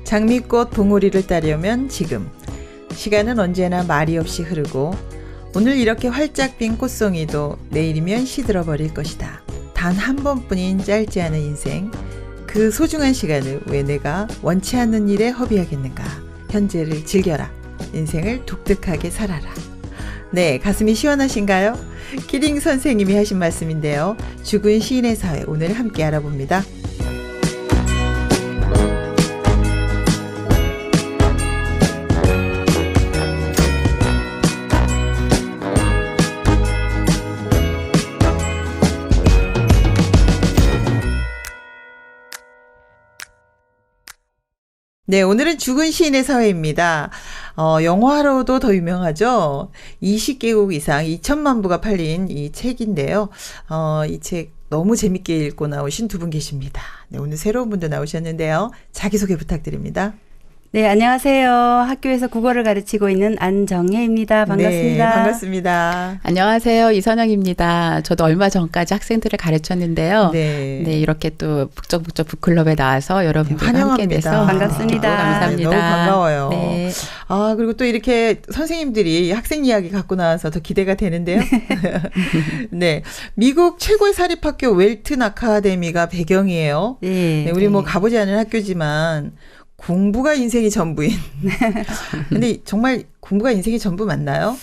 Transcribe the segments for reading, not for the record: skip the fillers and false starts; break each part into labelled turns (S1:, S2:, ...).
S1: 장미꽃 봉우리를 따려면 지금. 시간은 언제나 말이 없이 흐르고 오늘 이렇게 활짝 핀 꽃송이도 내일이면 시들어버릴 것이다. 단 한 번뿐인 짧지 않은 인생. 그 소중한 시간을 왜 내가 원치 않는 일에 허비하겠는가. 현재를 즐겨라. 인생을 독특하게 살아라. 네, 가슴이 시원하신가요? 키링 선생님이 하신 말씀인데요. 죽은 시인의 사회 오늘 함께 알아봅니다. 네, 오늘은 죽은 시인의 사회입니다. 영화로도 더 유명하죠. 20개국 이상 2천만 부가 팔린 이 책인데요. 이 책 너무 재밌게 읽고 나오신 두 분 계십니다. 네, 오늘 새로운 분도 나오셨는데요. 자기소개 부탁드립니다.
S2: 네, 안녕하세요. 학교에서 국어를 가르치고 있는 안정혜입니다. 반갑습니다.
S1: 네, 반갑습니다.
S3: 안녕하세요. 이선영입니다. 저도 얼마 전까지 학생들을 가르쳤는데요.
S1: 네,
S3: 네, 이렇게 또 북적북적 북클럽에 나와서 여러분들과
S1: 환영합니다.
S3: 함께 돼서
S2: 반갑습니다.
S3: 감사합니다.
S1: 너무 반가워요.
S3: 네.
S1: 그리고 또 이렇게 선생님들이 학생 이야기 갖고 나와서 더 기대가 되는데요. 네, 미국 최고의 사립학교 웰튼 아카데미가 배경이에요.
S2: 네,
S1: 네, 우리 뭐 가보지 않은 학교지만 공부가 인생이 전부인. 근데 정말 공부가 인생이 전부 맞나요?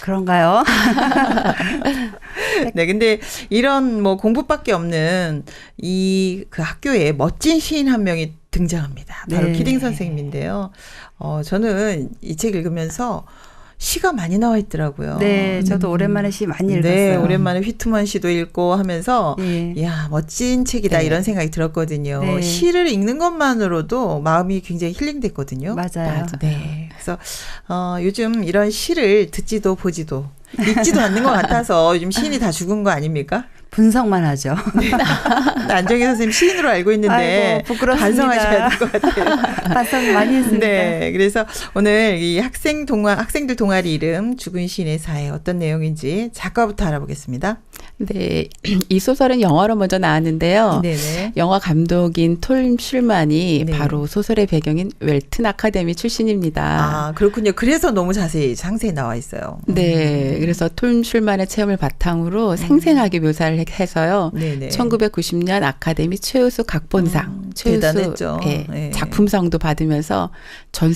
S2: 그런가요?
S1: 네, 근데 이런 뭐 공부밖에 없는 그 학교에 멋진 시인 한 명이 등장합니다. 바로
S2: 네.
S1: 키딩 선생님인데요. 저는 이 책 읽으면서 시가 많이 나와 있더라고요.
S2: 네, 저도 오랜만에 시 많이 읽었어요.
S1: 네, 오랜만에 휘트먼 시도 읽고 하면서 이야, 멋진 책이다
S3: 네.
S1: 이런 생각이 들었거든요.
S2: 네.
S1: 시를 읽는 것만으로도 마음이 굉장히 힐링됐거든요.
S2: 맞아요.
S1: 네, 그래서 요즘 이런 시를 듣지도 보지도 읽지도 않는 것 같아서 요즘 시인이 다 죽은 거 아닙니까?
S2: 분석만 하죠.
S1: 안정혜 선생님 시인으로 알고 있는데
S2: 아이고, 부끄럽습니다.
S1: 반성하셔야 될 것 같아요.
S2: 반성 많이 했습니다.
S1: 네, 그래서 오늘 이 학생들 동아리 이름 죽은 시인의 사회 어떤 내용인지 작가부터 알아보겠습니다.
S3: 네, 이 소설은 영화로 먼저 나왔는데요.
S1: 네네.
S3: 영화 감독인 톨 슐만이
S1: 네.
S3: 바로 소설의 배경인 웰튼 아카데미 출신입니다.
S1: 아, 그렇군요. 그래서 너무 상세히 나와 있어요.
S3: 네, 그래서 톨 슐만의 체험을 바탕으로 생생하게 묘사를 해서요.
S1: 네네.
S3: 1990년 아카데미 최우수 각본상,
S1: 대단했죠.
S3: 예,
S1: 네.
S3: 작품상도 받으면서 전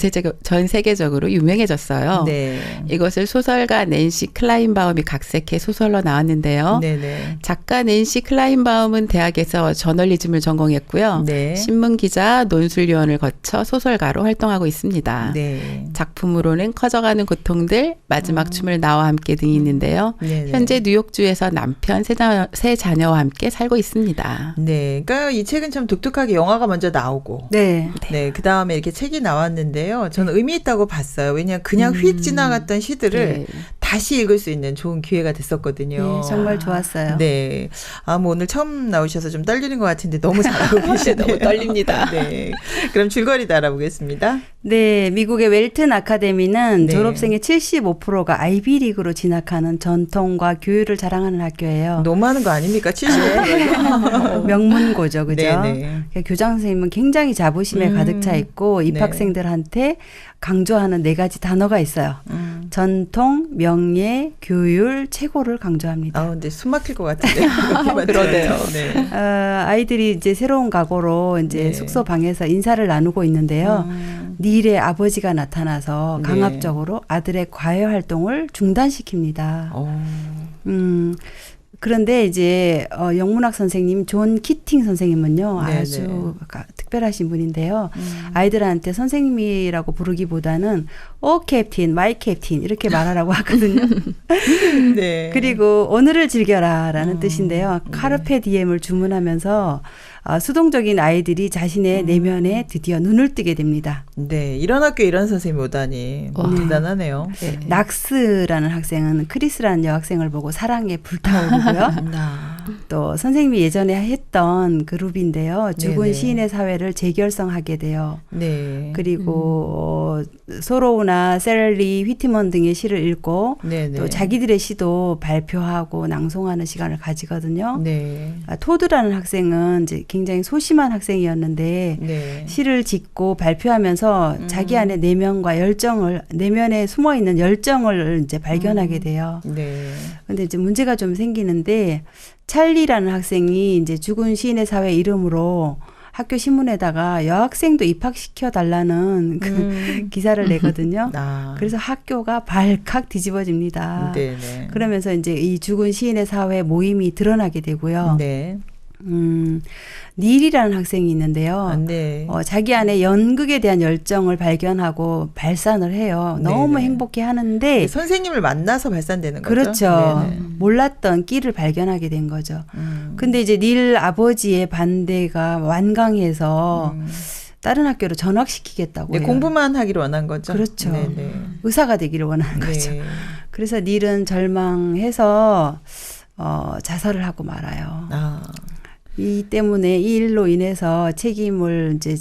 S3: 세계적으로 유명해졌어요.
S1: 네.
S3: 이것을 소설가 낸시 클라인바움이 각색해 소설로 나왔는데요.
S1: 네네.
S3: 작가 낸시 클라인바움은 대학에서 저널리즘을 전공했고요.
S1: 네.
S3: 신문 기자, 논술위원을 거쳐 소설가로 활동하고 있습니다.
S1: 네.
S3: 작품으로는 커져가는 고통들, 마지막 춤을 나와 함께 등이 있는데요.
S1: 네네.
S3: 현재 뉴욕주에서 남편, 세 자녀와 함께 살고 있습니다.
S1: 네. 그러니까 이 책은 참 독특하게 영화가 먼저 나오고.
S2: 네.
S1: 네, 그 다음에 이렇게 책이 나왔는데요. 저는 의미 있다고 봤어요. 왜냐하면 그냥 휙 지나갔던 시들을
S3: 네.
S1: 다시 읽을 수 있는 좋은 기회가 됐었거든요.
S2: 네, 정말 좋았어요.
S1: 네. 뭐 오늘 처음 나오셔서 좀 떨리는 것 같은데 너무 잘하고 계시네요.
S3: 너무 떨립니다.
S1: 네. 그럼 줄거리도 알아보겠습니다.
S2: 네, 미국의 웰튼 아카데미는
S1: 네.
S2: 졸업생의 75%가 아이비리그로 진학하는 전통과 교육을 자랑하는 학교예요.
S1: 너무하는 거 아닙니까? 75%.
S2: 명문고죠, 그죠?
S1: 네네.
S2: 교장 선생님은 굉장히 자부심에 가득 차 있고
S1: 네.
S2: 입학생들한테 강조하는 4가지 단어가 있어요. 전통, 명예, 교율, 최고를 강조합니다.
S1: 근데 숨 막힐 것 같은데.
S3: 그러네요.
S1: 네.
S2: 아이들이 이제 새로운 각오로 이제
S1: 네.
S2: 숙소 방에서 인사를 나누고 있는데요. 닐의 아버지가 나타나서
S1: 네.
S2: 강압적으로 아들의 과외 활동을 중단시킵니다. 그런데 이제 영문학 선생님 존 키팅 선생님은요.
S1: 네네.
S2: 아주 특별하신 분인데요. 아이들한테 선생님이라고 부르기보다는 캡틴, 마이 캡틴 이렇게 말하라고 하거든요.
S1: 네.
S2: 그리고 오늘을 즐겨라라는 뜻인데요. 카르페 디엠을 주문하면서 수동적인 아이들이 자신의 내면에 드디어 눈을 뜨게 됩니다.
S1: 네. 이런 학교에 이런 선생님이 오다니. 대단하네요.
S2: 낙스라는 학생은 크리스라는 여학생을 보고 사랑에 불타오르고요. 또 선생님이 예전에 했던 그룹인데요. 죽은
S1: 네네.
S2: 시인의 사회를 재결성하게 돼요.
S1: 네.
S2: 그리고 소로우나 셀리, 휘트먼 등의 시를 읽고
S1: 네네.
S2: 또 자기들의 시도 발표하고 낭송하는 시간을 가지거든요.
S1: 네.
S2: 토드라는 학생은 이제 굉장히 소심한 학생이었는데
S1: 네.
S2: 시를 짓고 발표하면서 자기 안에 내면과 열정을 내면에 숨어 있는 열정을 이제 발견하게 돼요.
S1: 네.
S2: 근데 이제 문제가 좀 생기는데 찰리라는 학생이 이제 죽은 시인의 사회 이름으로 학교 신문에다가 여학생도 입학시켜 달라는 그 기사를 내거든요.
S1: 아.
S2: 그래서 학교가 발칵 뒤집어집니다.
S1: 네네.
S2: 그러면서 이제 이 죽은 시인의 사회 모임이 드러나게 되고요.
S1: 네.
S2: 닐이라는 학생이 있는데요.
S1: 아, 네.
S2: 자기 안에 연극에 대한 열정을 발견하고 발산을 해요. 너무
S1: 네네.
S2: 행복해 하는데
S1: 선생님을 만나서 발산되는 거죠?
S2: 그렇죠.
S1: 네네.
S2: 몰랐던 끼를 발견하게 된 거죠. 근데 이제 닐 아버지의 반대가 완강해서 다른 학교로 전학시키겠다고
S1: 네,
S2: 해요.
S1: 공부만 하기를 원한 거죠?
S2: 그렇죠.
S1: 네네.
S2: 의사가 되기를 원하는 거죠.
S1: 네.
S2: 그래서 닐은 절망해서 자살을 하고 말아요.
S1: 아.
S2: 이 때문에 이 일로 인해서 책임을 이제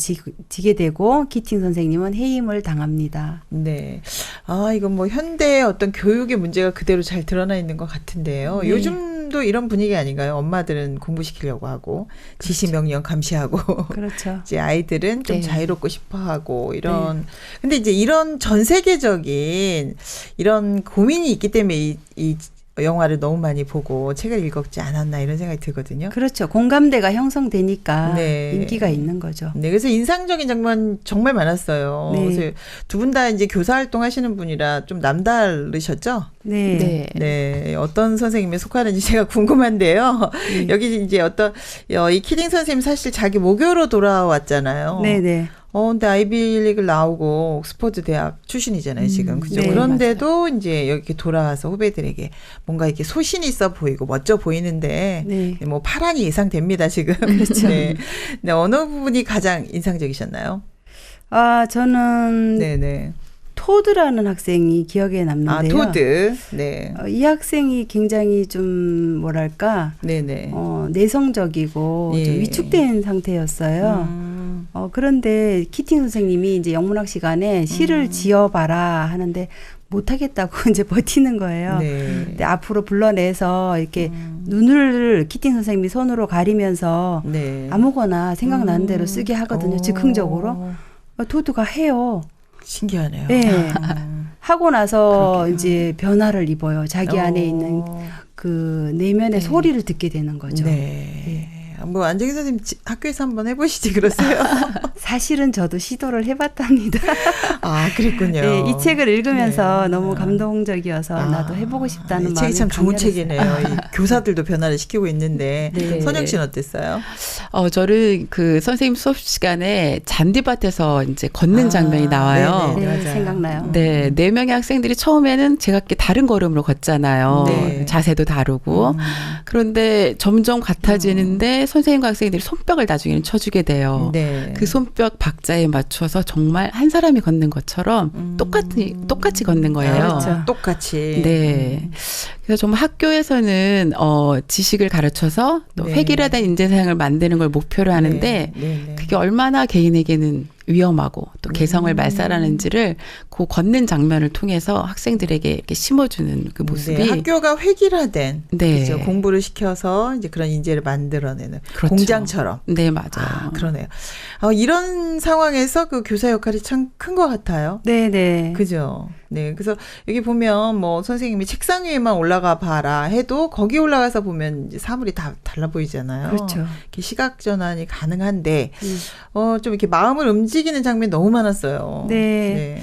S2: 지게 되고 키팅 선생님은 해임을 당합니다.
S1: 네. 아, 이건 뭐 현대의 어떤 교육의 문제가 그대로 잘 드러나 있는 것 같은데요.
S2: 네.
S1: 요즘도 이런 분위기 아닌가요? 엄마들은 공부시키려고 하고 지시 명령 감시하고
S2: 그렇죠.
S1: 이제 아이들은 좀
S3: 네.
S1: 자유롭고 싶어 하고 이런
S2: 네.
S1: 근데 이제 이런 전 세계적인 이런 고민이 있기 때문에 이 영화를 너무 많이 보고 책을 읽었지 않았나 이런 생각이 들거든요.
S2: 그렇죠. 공감대가 형성되니까
S1: 네.
S2: 인기가 있는 거죠.
S1: 네, 그래서 인상적인 장면 정말 많았어요.
S2: 네.
S1: 그래서 두 분 다 이제 교사 활동하시는 분이라 좀 남다르셨죠?
S2: 네.
S3: 네.
S1: 네, 어떤 선생님에 속하는지 제가 궁금한데요.
S2: 네.
S1: 여기 이제 이 키딩 선생님 사실 자기 모교로 돌아왔잖아요.
S2: 네네.
S1: 근데 아이비리그를 나오고 옥스퍼드 대학 출신이잖아요, 지금. 그죠?
S2: 네,
S1: 그런데도 이제 여기 돌아와서 후배들에게 뭔가 이렇게 소신이 있어 보이고 멋져 보이는데,
S2: 네.
S1: 뭐 파란이 예상됩니다, 지금.
S2: 그렇죠.
S1: 네. 네, 어느 부분이 가장 인상적이셨나요?
S2: 저는
S1: 네네.
S2: 토드라는 학생이 기억에 남는데요.
S1: 아, 토드. 네.
S2: 이 학생이 굉장히 좀 뭐랄까
S1: 네네.
S2: 내성적이고
S1: 예.
S2: 좀 위축된 상태였어요. 그런데 키팅 선생님이 이제 영문학 시간에 시를 지어봐라 하는데 못하겠다고 이제 버티는 거예요.
S1: 네.
S2: 근데 앞으로 불러내서 이렇게 눈을 키팅 선생님이 손으로 가리면서
S1: 네.
S2: 아무거나 생각나는 대로 쓰게 하거든요. 즉흥적으로. 토드가 해요.
S1: 신기하네요.
S2: 네. 하고 나서
S1: 그러게요.
S2: 이제 변화를 입어요. 자기 안에 있는
S1: 어.
S2: 그 내면의
S3: 네.
S2: 소리를 듣게 되는 거죠.
S1: 네. 뭐 안정희 선생님 학교에서 한번 해보시지 그러세요?
S2: 사실은 저도 시도를 해봤답니다.
S1: 아, 그랬군요.
S2: 네, 이 책을 읽으면서
S1: 네.
S2: 너무 감동적이어서 나도 해보고 싶다는
S1: 이
S2: 마음이
S1: 책이 참 좋은
S2: 강렬했어요.
S1: 책이네요. 이 교사들도 변화를 시키고 있는데
S2: 네.
S1: 선영 씨는 어땠어요?
S3: 저를 그 선생님 수업 시간에 잔디밭에서 이제 걷는 장면이 나와요.
S1: 네네,
S2: 네,
S1: 맞아요.
S2: 생각나요.
S3: 네, 4명의 학생들이 처음에는 제각기 다른 걸음으로 걷잖아요.
S1: 네.
S3: 자세도 다르고. 그런데 점점 같아지는데 선생님과 학생들이 손뼉을 나중에는 쳐주게 돼요.
S1: 네.
S3: 그 손뼉 박자에 맞춰서 정말 한 사람이 걷는 것처럼 똑같이 걷는 거예요.
S2: 그렇죠.
S1: 똑같이.
S3: 네. 그래서 정말 학교에서는 지식을 가르쳐서 또
S1: 네.
S3: 획일화된 인재상을 만드는 걸 목표로 하는데
S1: 네. 네.
S3: 그게 얼마나 개인에게는 위험하고 또 개성을 말살하는지를 그 걷는 장면을 통해서 학생들에게 이렇게 심어주는 그 모습이
S1: 네, 학교가 획일화된
S3: 네.
S1: 그죠? 공부를 시켜서 이제 그런 인재를 만들어내는
S3: 그렇죠.
S1: 공장처럼.
S3: 네, 맞아요.
S1: 아, 그러네요. 이런 상황에서 그 교사 역할이 참 큰 것 같아요.
S2: 네네.
S1: 그죠? 네. 그래서 여기 보면 뭐 선생님이 책상 위에만 올라가 봐라 해도 거기 올라가서 보면 이제 사물이 다 달라 보이잖아요.
S2: 그렇죠.
S1: 이렇게 시각 전환이 가능한데, 좀 이렇게 마음을 움직이는 장면이 너무 많았어요.
S2: 네.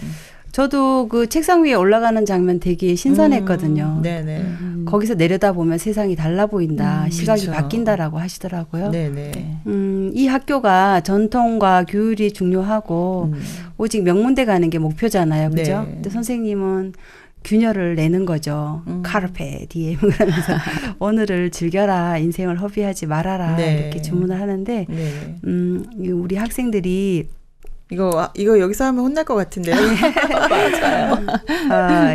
S2: 저도 그 책상 위에 올라가는 장면 되게 신선했거든요.
S1: 네네.
S2: 거기서 내려다보면 세상이 달라 보인다. 시각이
S1: 그렇죠.
S2: 바뀐다라고 하시더라고요.
S1: 네네.
S2: 이 학교가 전통과 규율이 중요하고 오직 명문대 가는 게 목표잖아요. 그죠?
S1: 네.
S2: 근데 선생님은 균열을 내는 거죠. 카르페 디엠 그러면서 오늘을 즐겨라. 인생을 허비하지 말아라.
S1: 네.
S2: 이렇게 주문을 하는데
S1: 네.
S2: 우리 학생들이
S1: 이거 여기서 하면 혼날 것 같은데요.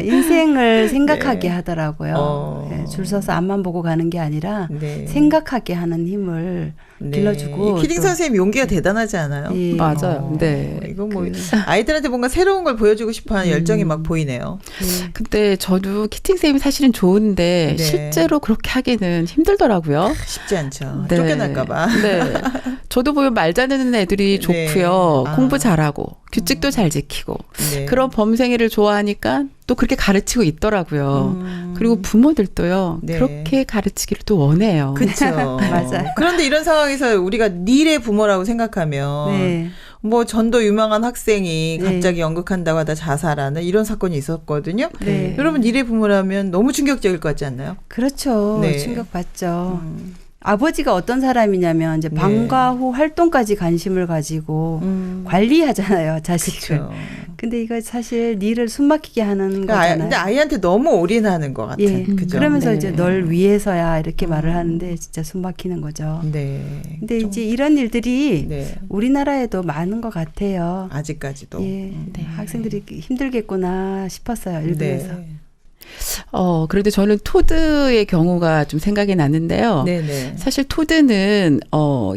S2: 인생을 생각하게
S1: 네.
S2: 하더라고요. 네, 줄 서서 앞만 보고 가는 게 아니라
S1: 네.
S2: 생각하게 하는 힘을 길러주고.
S1: 이 키딩
S2: 또-
S1: 선생님 용기가 대단하지 않아요?
S2: 예.
S3: 맞아요. 네.
S1: 이거 뭐 아이들한테 뭔가 새로운 걸 보여주고 싶어하는 열정이 막 보이네요.
S2: 네.
S3: 근데 저도 키팅 쌤이 사실은 좋은데
S1: 네.
S3: 실제로 그렇게 하기는 힘들더라고요.
S1: 쉽지 않죠.
S3: 네.
S1: 쫓겨날까봐.
S3: 네. 저도 보면 말 잘하는 애들이
S1: 네.
S3: 좋고요.
S1: 아.
S3: 공부 잘하고 규칙도 잘 지키고
S1: 네.
S3: 그런 범생이를 좋아하니까 또 그렇게 가르치고 있더라고요. 그리고 부모들도요.
S1: 네.
S3: 그렇게 가르치기를 또 원해요.
S1: 그렇죠.
S2: 맞아요.
S1: 그런데 이런 상황에서 우리가 닐의 부모라고 생각하면
S2: 네.
S1: 뭐 전도 유망한 학생이
S2: 네.
S1: 갑자기 연극한다고 하다 자살하는 이런 사건이 있었거든요.
S2: 네.
S1: 여러분 닐의 부모라면 너무 충격적일 것 같지 않나요?
S2: 그렇죠.
S1: 네.
S2: 충격받죠. 아버지가 어떤 사람이냐면 이제
S1: 네.
S2: 방과 후 활동까지 관심을 가지고 관리하잖아요, 자식을.
S1: 그렇죠.
S2: 근데 이거 사실 니를 숨막히게 하는 거잖아요.
S1: 근데 아이한테 너무 올인하는 것 같은.
S2: 예.
S1: 그죠?
S2: 그러면서
S3: 네.
S2: 이제 널 위해서야 이렇게 말을 하는데 진짜 숨막히는 거죠.
S1: 네.
S2: 근데 이제 이런 일들이
S1: 네.
S2: 우리나라에도 많은 것 같아요.
S1: 아직까지도.
S2: 예. 학생들이 힘들겠구나 싶었어요. 읽으면서.
S1: 네.
S3: 그래도 저는 토드의 경우가 좀 생각이 나는데요.
S1: 네네.
S3: 사실 토드는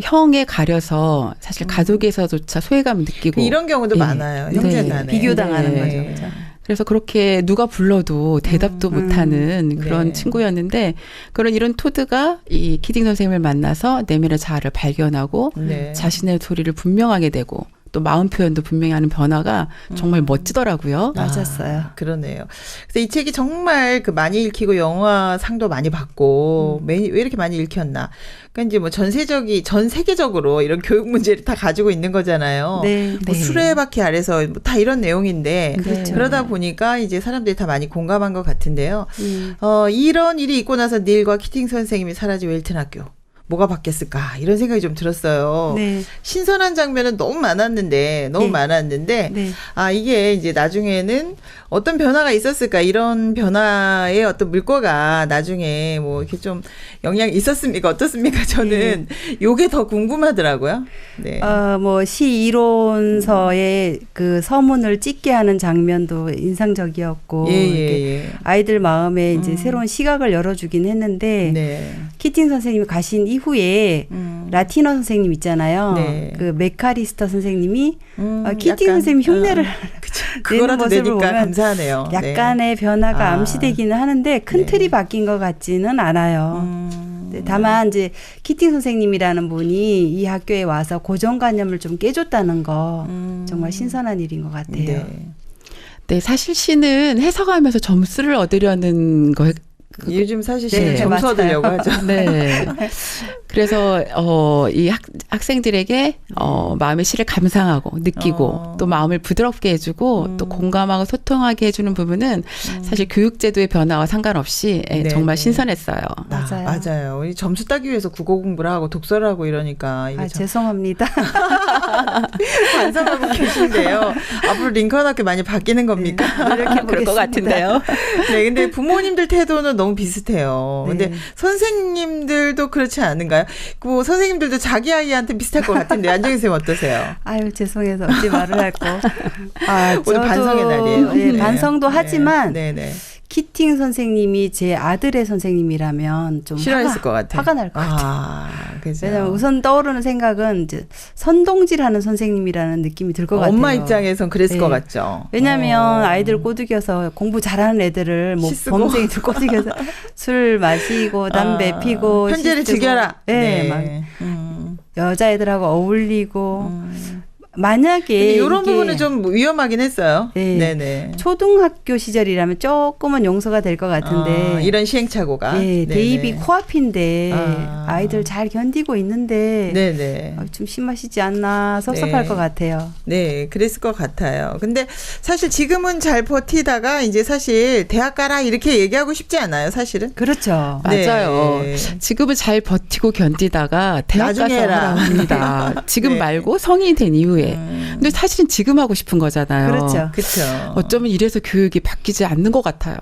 S3: 형에 가려서 사실 가족에서조차 소외감을 느끼고
S1: 이런 경우도
S3: 예.
S1: 많아요.
S3: 네.
S1: 형제간에.
S2: 비교당하는
S3: 네.
S2: 거죠. 그렇죠?
S3: 그래서 그렇게 누가 불러도 대답도 못하는 그런
S1: 네.
S3: 친구였는데 그런 이런 토드가 이 키딩 선생님을 만나서 내면의 자아를 발견하고
S1: 네.
S3: 자신의 소리를 분명하게 되고 또 마음 표현도 분명히 하는 변화가 정말 멋지더라고요.
S2: 맞았어요.
S1: 그러네요. 그래서 이 책이 정말 그 많이 읽히고 영화상도 많이 받고 왜 이렇게 많이 읽혔나? 그러니까 이제 뭐 전 세계적으로 이런 교육 문제를 다 가지고 있는 거잖아요.
S2: 네.
S1: 뭐
S3: 네.
S1: 수레바퀴 아래서 뭐다 이런 내용인데
S3: 그렇죠.
S1: 그러다 보니까 이제 사람들이 다 많이 공감한 것 같은데요.
S2: 음.
S1: 이런 일이 있고 나서 닐과 키팅 선생님이 사라진 웰튼 학교. 뭐가 바뀌었을까 이런 생각이 좀 들었어요.
S2: 네.
S1: 신선한 장면은 너무 많았는데
S2: 네.
S1: 이게 이제 나중에는 어떤 변화가 있었을까 이런 변화의 어떤 물꼬가 나중에 뭐 이렇게 좀 영향이 있었습니까 어떻습니까 저는 요게 더 궁금하더라고요. 네.
S2: 뭐 시 이론서에 그 서문을 찍게 하는 장면도 인상적이었고 이렇게 아이들 마음에 이제 새로운 시각을 열어주긴 했는데
S1: 네.
S2: 키팅 선생님이 가신 이후에 라틴어 선생님 있잖아요.
S1: 네.
S2: 그 메카리스터 선생님이 키팅
S1: 약간,
S2: 선생님 흉내를 내는
S1: 그거라도
S2: 모습을
S1: 내니까
S2: 보면
S1: 감사하네요.
S2: 약간의 변화가 암시되기는 하는데 큰
S1: 네.
S2: 틀이 바뀐 것 같지는 않아요. 다만 이제 키팅 선생님이라는 분이 이 학교에 와서 고정관념을 좀 깨줬다는 거 정말 신선한 일인 것 같아요.
S1: 네.
S3: 네, 사실 시는 해석하면서 점수를 얻으려는 거
S1: 요즘 사실
S2: 네,
S1: 점수
S2: 맞아요.
S1: 얻으려고 하죠.
S3: 네. 그래서 이 학생들에게 마음의 시를 감상하고 느끼고 또 마음을 부드럽게 해주고 또 공감하고 소통하게 해주는 부분은 사실 교육제도의 변화와 상관없이
S1: 네,
S3: 정말
S1: 네.
S3: 신선했어요.
S2: 맞아요.
S1: 우리 점수 따기 위해서 국어 공부를 하고 독서를 하고 이러니까 이게 참
S2: 죄송합니다.
S1: 반성하고 계신데요. 앞으로 링컨 학교 많이 바뀌는 겁니까?
S3: 그럴 것 같은데요.
S1: 네, 근데 부모님들 태도는 너무 비슷해요. 근데
S2: 네.
S1: 선생님들도 그렇지 않은가요? 그 선생님들도 자기 아이한테 비슷할 것 같은데 안정희 쌤 어떠세요?
S2: 아유 죄송해서 어찌 말을 할고.
S1: 오늘 반성의 날이에요.
S2: 예,
S1: 네.
S2: 반성도 하지만
S1: 네네.
S2: 키팅 선생님이 제 아들의 선생님이라면 좀
S1: 싫어했을 것 같아요.
S2: 화가 날 것 같아요.
S1: 그죠.
S2: 왜냐면 우선 떠오르는 생각은 이제 선동질하는 선생님이라는 느낌이 들 것 같아요.
S1: 엄마 입장에선 그랬을
S2: 네.
S1: 것 같죠.
S2: 왜냐하면 아이들 꼬드겨서 공부 잘하는 애들을 뭐
S1: 시 쓰고.
S2: 범죄이들 꼬드겨서 술 마시고 담배 피고
S1: 편지를
S2: 시 쓰고.
S1: 즐겨라.
S2: 네, 막 여자애들하고 어울리고 만약에
S1: 이런
S2: 이게
S1: 부분은 좀 위험하긴 했어요.
S2: 네.
S1: 네네.
S2: 초등학교 시절이라면 조금은 용서가 될 것 같은데
S1: 이런 시행착오가.
S2: 네,
S1: 네네.
S2: 대입이 코앞인데
S1: 아.
S2: 아이들 잘 견디고 있는데
S1: 네네.
S2: 좀 심하시지 않나 섭섭할
S1: 네.
S2: 것 같아요.
S1: 네, 그랬을 것 같아요. 근데 사실 지금은 잘 버티다가 이제 사실 대학 가라 이렇게 얘기하고 싶지 않아요, 사실은.
S2: 그렇죠.
S1: 네.
S3: 맞아요. 지금은 잘 버티고 견디다가 대학 가서
S1: 나중에 해라.
S3: 하라 합니다. 지금
S1: 네.
S3: 말고 성인이 된 이후에 이후에. 근데 사실은 지금 하고 싶은 거잖아요.
S2: 그렇죠.
S1: 그렇죠.
S3: 어쩌면 이래서 교육이 바뀌지 않는 것 같아요.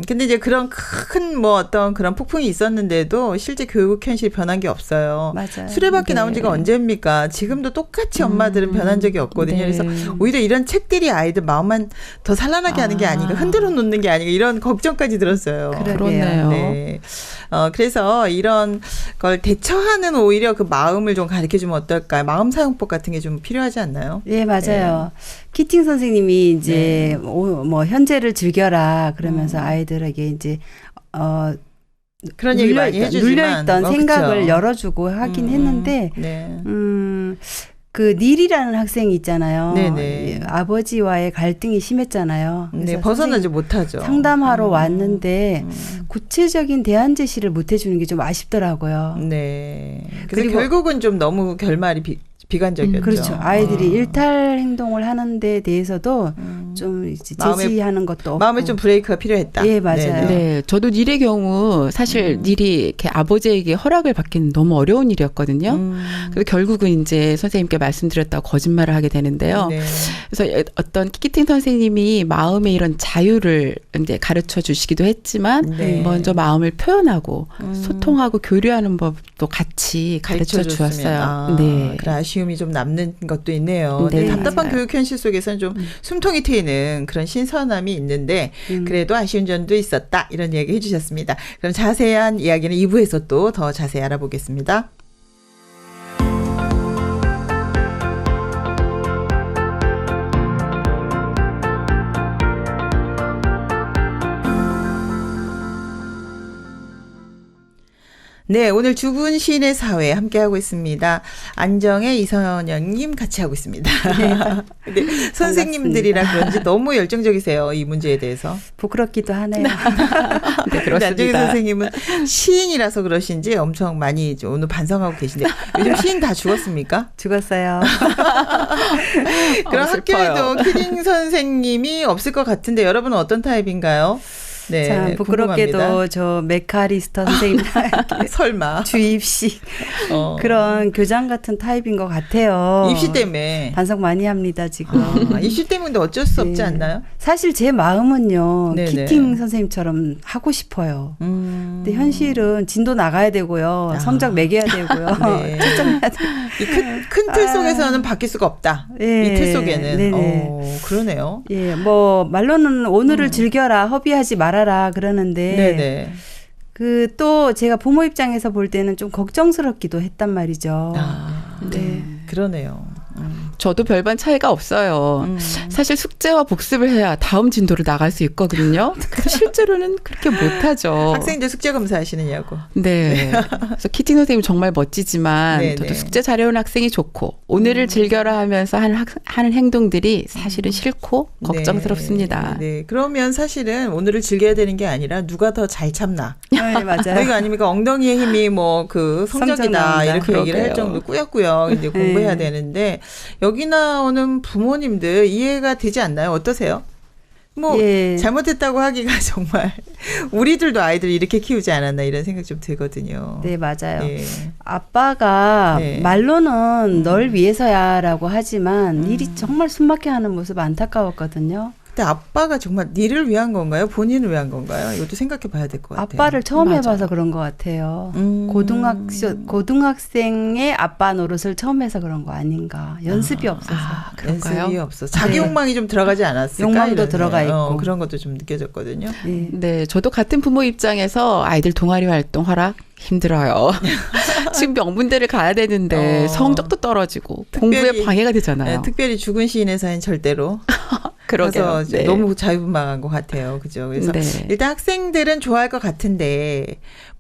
S1: 근데 이제 그런 큰 뭐 어떤 그런 폭풍이 있었는데도 실제 교육 현실이 변한 게 없어요.
S2: 맞아요.
S1: 수레바퀴
S3: 네.
S1: 나온 지가 언제입니까? 지금도 똑같이 엄마들은 변한 적이 없거든요.
S3: 네.
S1: 그래서 오히려 이런 책들이 아이들 마음만 더 산란하게 하는 게 아닌가, 흔들어 놓는 게 아닌가 이런 걱정까지 들었어요.
S3: 그렇네요.
S1: 네. 그래서 이런 걸 대처하는 오히려 그 마음을 좀 가르쳐주면 어떨까? 마음 사용법 같은 게 좀 필요하지 않나요?
S2: 예, 맞아요. 키팅 선생님이 이제
S1: 네.
S2: 뭐 현재를 즐겨라 그러면서 아이들에게 이제
S1: 그런 얘기 많이 해주지만
S2: 눌려있던 생각을
S1: 그쵸.
S2: 열어주고 하긴 했는데
S1: 네.
S2: 그 닐이라는 학생이 있잖아요.
S1: 네네.
S2: 예, 아버지와의 갈등이 심했잖아요.
S1: 네,
S2: 그래서
S1: 벗어나지 못하죠.
S2: 상담하러 왔는데 구체적인 대안 제시를 못 해주는 게 좀 아쉽더라고요.
S1: 네. 그래서
S2: 그리고-
S1: 결국은 좀 너무 결말이 비관적이었죠.
S2: 그렇죠. 아이들이 일탈 행동을 하는 데 대해서도 좀 이제
S1: 마음에-
S2: 제지하는 것도 없고.
S1: 마음에 좀 브레이크가 필요했다.
S2: 예, 맞아요.
S1: 네네.
S3: 네, 저도 닐의 경우 사실 닐이 이렇게 아버지에게 허락을 받기는 너무 어려운 일이었거든요. 그래서 결국은 이제 선생님께 말씀드렸다고 거짓말을 하게 되는데요.
S1: 네.
S3: 그래서 어떤 키팅 선생님이 마음의 이런 자유를 이제 가르쳐 주시기도 했지만
S1: 네.
S3: 먼저 마음을 표현하고 소통하고 교류하는 법도 같이 가르쳐
S1: 가르쳐줬으면.
S3: 주었어요.
S1: 아,
S3: 네.
S1: 그런 아쉬움이 좀 남는 것도 있네요.
S3: 네,
S1: 네, 답답한
S3: 맞아요.
S1: 교육 현실 속에서는 좀 숨통이 트이는 그런 신선함이 있는데 그래도 아쉬운 점도 있었다. 이런 이야기 해주셨습니다. 그럼 자세한 이야기는 2부에서 또 더 자세히 알아보겠습니다. 네, 오늘 죽은 시인의 사회 함께하고 있습니다. 안정의 이선영님 같이 하고 있습니다. 네, 선생님들이라 그런지 너무 열정적이세요. 이 문제에 대해서.
S2: 부끄럽기도 하네요.
S3: 네,
S1: 근데 안정희
S3: 그렇습니다.
S1: 선생님은 시인이라서 그러신지 엄청 많이 오늘 반성하고 계신데 요즘 시인 다 죽었습니까?
S2: 죽었어요.
S1: 그럼
S3: 슬퍼요.
S1: 학교에도 키딩 선생님이 없을 것 같은데 여러분은 어떤 타입인가요? 네,
S2: 참 부끄럽게도
S1: 궁금합니다.
S2: 저 메카리스터 선생님
S1: 설마
S2: 주입식 그런 교장 같은 타입인 것 같아요.
S1: 입시 때문에
S2: 반성 많이 합니다 지금.
S1: 입시 때문에 어쩔 수 없지
S2: 네.
S1: 않나요?
S2: 사실 제 마음은요
S1: 네네.
S2: 키팅 선생님처럼 하고 싶어요. 근데 현실은 진도 나가야 되고요,
S1: 아.
S2: 성적 매겨야 되고요,
S1: 네.
S2: 채점해야 되고.
S1: 이 큰 틀 속에서는 바뀔 수가 없다.
S2: 예.
S1: 이 틀 속에는.
S2: 네네.
S1: 그러네요.
S2: 예, 뭐 말로는 오늘을 즐겨라, 허비하지 말아라 그러는데
S1: 네네.
S2: 그 또 제가 부모 입장에서 볼 때는 좀 걱정스럽기도 했단 말이죠.
S3: 네.
S1: 그러네요.
S3: 저도 별반 차이가 없어요. 사실 숙제와 복습을 해야 다음 진도를 나갈 수 있거든요. 그래서 실제로는 그렇게 못하죠.
S1: 학생들 숙제 검사하시느냐고.
S3: 네. 그래서 키팅 선생님 정말 멋지지만
S1: 네네.
S3: 저도 숙제 잘해온 학생이 좋고 오늘을 즐겨라 하면서 하는 행동들이 사실은 싫고 걱정스럽습니다.
S1: 네. 그러면 사실은 오늘을 즐겨야 되는 게 아니라 누가 더 잘 참나.
S2: 네, 맞아요.
S1: 이거 아닙니까? 엉덩이의 힘이 뭐 그
S2: 성적
S1: 성적이다
S2: 나온다.
S1: 이렇게 얘기를 할
S3: 그러게요.
S1: 정도 꾸역꾸역 이제 공부해야 되는데 여기 나오는 부모님들 이해가 되지 않나요? 어떠세요? 뭐
S2: 예.
S1: 잘못했다고 하기가 정말 우리들도 아이들 이렇게 키우지 않았나 이런 생각 좀 들거든요.
S2: 네, 맞아요.
S1: 예.
S2: 아빠가
S1: 네.
S2: 말로는 널 위해서야라고 하지만 일이 정말 숨막혀 하는 모습 안타까웠거든요.
S1: 근데 아빠가 정말 니를 위한 건가요? 본인을 위한 건가요? 이것도 생각해 봐야 될 것 같아요.
S2: 아빠를 처음
S3: 맞아요.
S2: 해봐서 그런 것 같아요.
S1: 음.
S2: 고등학생의 아빠 노릇을 처음 해서 그런 거 아닌가. 연습이 없어서.
S3: 그런가요?
S1: 연습이 없어. 자기
S2: 네.
S1: 욕망이 좀 들어가지 않았을까?
S2: 욕망도
S1: 이런
S2: 들어가
S1: 생각.
S2: 있고.
S1: 그런 것도 좀 느껴졌거든요.
S2: 예.
S3: 네, 저도 같은 부모 입장에서 아이들 동아리 활동 하라 힘들어요. 지금 명문대를 가야 되는데 성적도 떨어지고 공부에 방해가 되잖아요.
S1: 네, 특별히 죽은 시인의 사연 절대로.
S3: 그러게요.
S1: 그래서
S3: 네.
S1: 너무 자유분방한 것 같아요. 그죠? 그래서
S3: 네.
S1: 일단 학생들은 좋아할 것 같은데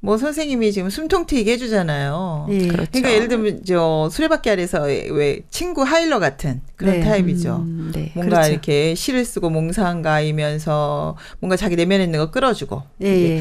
S1: 뭐 선생님이 지금 숨통 트이게 해주잖아요.
S2: 예.
S3: 그렇죠.
S1: 그러니까 예를 들면 저 수레바퀴 아래서 왜 친구 하일러 같은 그런
S2: 네.
S1: 타입이죠.
S3: 네.
S1: 뭔가
S2: 그렇죠.
S1: 이렇게 시를 쓰고 몽상가이면서 뭔가 자기 내면에 있는 거 끌어주고.
S2: 예, 예.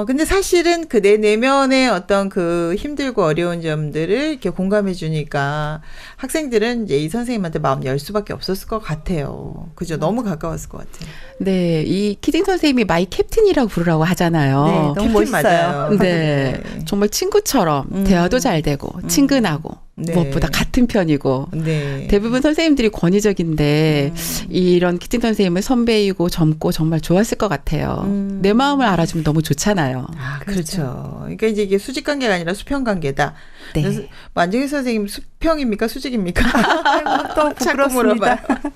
S1: 근데 사실은 그 내 내면의 어떤 그 힘들고 어려운 점들을 이렇게 공감해 주니까 학생들은 이제 이 선생님한테 마음 열 수밖에 없었을 것 같아요. 그죠? 너무 가까웠을 것 같아요.
S3: 네, 이 키팅 선생님이 마이 캡틴이라고 부르라고 하잖아요.
S2: 네, 너무
S1: 캡틴
S2: 멋있어요.
S1: 맞아요.
S3: 네, 정말 친구처럼 대화도 잘 되고 친근하고
S1: 네.
S3: 무엇보다 같은 편이고
S1: 네.
S3: 대부분 선생님들이 권위적인데 이런 키팅 선생님은 선배이고 젊고 정말 좋았을 것 같아요. 내 마음을 알아주면 너무 좋잖아요.
S1: 아, 그렇죠. 그러니까 이제 이게 수직 관계가 아니라 수평 관계다.
S3: 네.
S1: 그래서 안정희 선생님 수평입니까? 수직입니까?
S2: 아이고, 또
S1: 자꾸 물어봐요.
S2: 부끄럽습니다.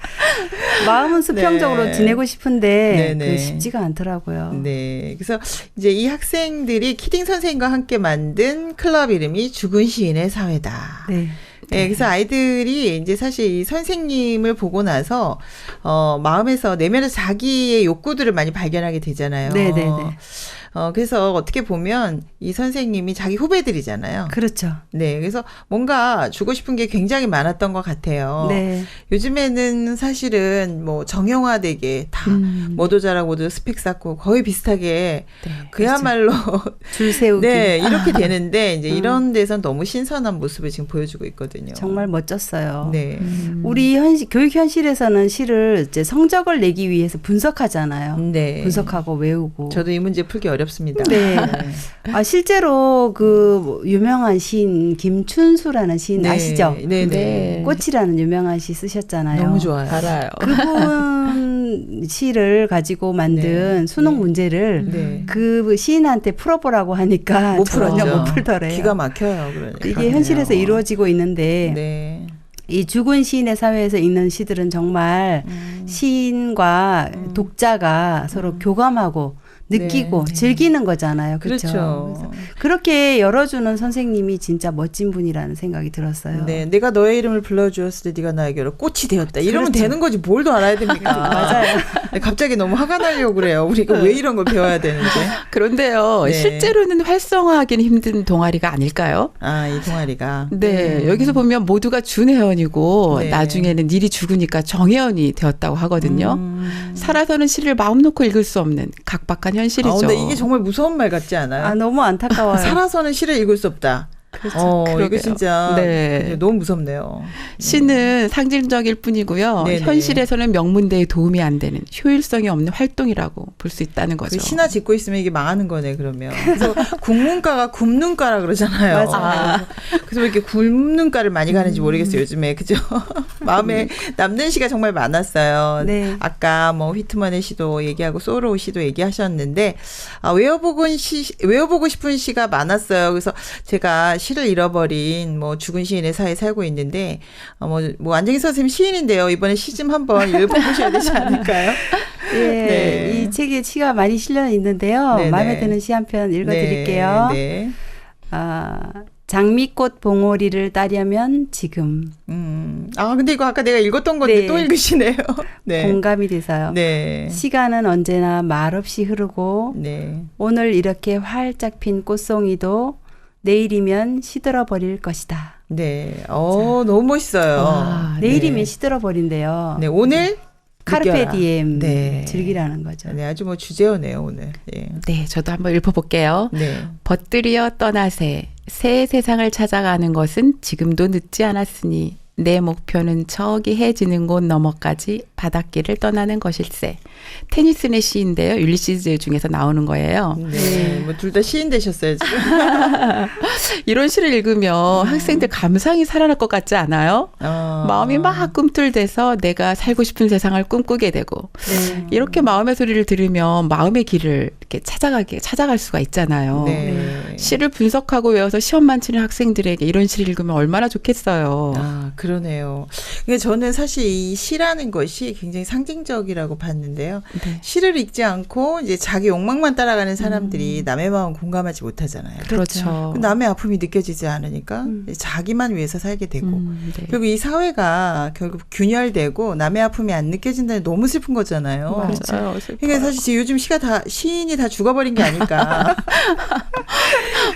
S2: 마음은 수평적으로
S1: 네.
S2: 지내고 싶은데
S1: 네네.
S2: 그 쉽지가 않더라고요.
S1: 네. 그래서 이제 이 학생들이 키팅 선생님과 함께 만든 클럽 이름이 죽은 시인의 사회다.
S2: 네.
S1: 네, 그래서 아이들이 이제 사실 이 선생님을 보고 나서 마음에서 내면에서 자기의 욕구들을 많이 발견하게 되잖아요.
S2: 네네네.
S1: 그래서 어떻게 보면 이 선생님이 자기 후배들이잖아요.
S2: 그렇죠.
S1: 네, 그래서 뭔가 주고 싶은 게 굉장히 많았던 것 같아요.
S2: 네.
S1: 요즘에는 사실은 뭐 정형화되게 다 뭐도 잘하고 모두 스펙 쌓고 거의 비슷하게
S3: 네,
S1: 그야말로
S2: 줄 세우기.
S1: 네, 이렇게 되는데 이제 이런 데선 너무 신선한 모습을 지금 보여주고 있거든요.
S2: 정말 멋졌어요.
S1: 네.
S2: 우리 교육 현실에서는 시를 이제 성적을 내기 위해서 분석하잖아요.
S1: 네.
S2: 분석하고 외우고.
S1: 저도 이 문제 풀기 어렵습니다.
S2: 네. 아, 실제로 그 유명한 시인 김춘수라는 시인
S1: 네.
S2: 아시죠?
S1: 네, 네.
S3: 네.
S2: 꽃이라는 유명한 시 쓰셨잖아요.
S1: 너무 좋아요.
S3: 알아요.
S2: 그분 시를 가지고 만든
S1: 네.
S2: 수능
S1: 네.
S2: 문제를
S1: 네.
S2: 그 시인한테 풀어보라고 하니까
S1: 못
S2: 전혀
S1: 풀었죠.
S2: 못 풀더래요.
S1: 기가 막혀요. 그러니까.
S2: 이게 현실에서 이루어지고 있는데
S1: 네.
S2: 이 죽은 시인의 사회에서 읽는 시들은 정말 시인과 독자가 서로 교감하고 느끼고
S1: 네.
S2: 즐기는 거잖아요. 그렇죠.
S1: 그렇죠.
S2: 그렇게 열어주는 선생님이 진짜 멋진 분이라는 생각이 들었어요.
S1: 네, 내가 너의 이름을 불러주었을 때 네가 나에게로 꽃이 되었다. 이러면
S2: 그렇죠.
S1: 되는 거지 뭘 더 알아야 됩니까?
S2: 맞아요.
S1: 네, 갑자기 너무 화가 나려고 그래요. 우리가 왜 이런 걸 배워야 되는지.
S3: 그런데요,
S1: 네.
S3: 실제로는 활성화하기는 힘든 동아리가 아닐까요?
S1: 아, 이 동아리가.
S3: 네, 여기서 보면 모두가 준혜원이고
S1: 네.
S3: 나중에는 일이 죽으니까 정혜원이 되었다고 하거든요. 살아서는 시를 마음 놓고 읽을 수 없는 각박한 현실이죠.
S1: 근데 이게 정말 무서운 말 같지 않아요?
S2: 아, 너무 안타까워요.
S1: 살아서는 시를 읽을 수 없다. 이거
S3: 그러게요.
S1: 진짜
S3: 네.
S1: 너무 무섭네요.
S3: 시는 상징적일 뿐이고요.
S1: 네네.
S3: 현실에서는 명문대에 도움이 안 되는 효율성이 없는 활동이라고 볼 수 있다는 거죠.
S1: 그 시나 짓고 있으면 이게 망하는 거네 그러면. 그래서 국문과가 굽는과라 그러잖아요.
S2: 맞아요.
S1: 그래서 왜 이렇게 굽는과를 많이 가는지 모르겠어요 요즘에. 그죠? 마음에 남는 시가 정말 많았어요.
S2: 네.
S1: 아까 뭐 휘트만의 시도 얘기하고 소로우 시도 얘기하셨는데 외워보고 싶은 시가 많았어요. 그래서 제가 시를 잃어버린 뭐 죽은 시인의 사이에 살고 있는데 뭐 안정희 선생님 시인인데요. 이번에 시 좀 한번 읽어보셔야 되지 않을까요?
S2: 예,
S1: 네.
S2: 이 책에 시가 많이 실려 있는데요.
S1: 네네.
S2: 마음에 드는 시 한 편 읽어드릴게요.
S1: 네.
S2: 아, 장미꽃 봉오리를 따려면 지금.
S1: 근데 이거 아까 내가 읽었던 건데
S2: 네.
S1: 또 읽으시네요. 네.
S2: 공감이 돼서요.
S1: 네.
S2: 시간은 언제나 말없이 흐르고
S1: 네.
S2: 오늘 이렇게 활짝 핀 꽃송이도 내일이면 시들어 버릴 것이다.
S1: 네. 너무 멋있어요.
S3: 와,
S2: 내일이면 시들어 버린대요.
S1: 네, 오늘
S2: 카르페
S1: 느껴라.
S2: 디엠
S1: 네.
S2: 즐기라는 거죠.
S1: 네, 아주 뭐 주제어네요, 오늘. 예.
S3: 네, 저도 한번 읽어볼게요.
S1: 네.
S3: 벗들이여 떠나세. 새 세상을 찾아가는 것은 지금도 늦지 않았으니 내 목표는 저기 해 지는 곳 너머까지 바닷길을 떠나는 것일세. 테니슨의 시인데요. 율리시즈 중에서 나오는 거예요.
S1: 네. 뭐 둘 다 시인 되셨어요, 지금.
S3: 이런 시를 읽으면 학생들 감상이 살아날 것 같지 않아요? 마음이 막 꿈틀대서 내가 살고 싶은 세상을 꿈꾸게 되고
S2: 네.
S3: 이렇게 마음의 소리를 들으면 마음의 길을 이렇게 찾아갈 수가 있잖아요.
S1: 네.
S3: 시를 분석하고 외워서 시험만 치는 학생들에게 이런 시를 읽으면 얼마나 좋겠어요.
S1: 그러네요. 근데 저는 사실 이 시라는 것이 굉장히 상징적이라고 봤는데요.
S3: 네.
S1: 시를 읽지 않고 이제 자기 욕망만 따라가는 사람들이 남의 마음 공감하지 못하잖아요.
S3: 그렇죠.
S1: 남의 아픔이 느껴지지 않으니까 자기만 위해서 살게 되고
S3: 네.
S1: 결국 이 사회가 결국 균열되고 남의 아픔이 안 느껴진다는 너무 슬픈 거잖아요.
S3: 맞아요.
S1: 그러니까 사실 지금 요즘 시인이 다 죽어버린 게 아닐까.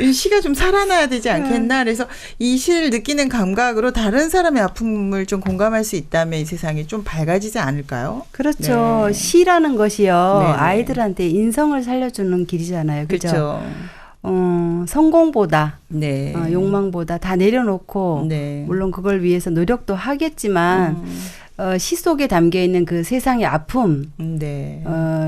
S1: 이 시가 좀 살아나야 되지 않겠나. 그래서 이 시를 느끼는 감각으로 다른 사람의 아픔을 좀 공감할 수 있다면 이 세상이 좀 밝아지지 않을까요?
S2: 그렇죠.
S1: 네.
S2: 시라는 것이요.
S1: 네네.
S2: 아이들한테 인성을 살려주는 길이잖아요. 그죠?
S1: 그렇죠.
S2: 성공보다
S1: 네.
S2: 욕망보다 다 내려놓고
S1: 네.
S2: 물론 그걸 위해서 노력도 하겠지만 시 속에 담겨 있는 그 세상의 아픔
S1: 네.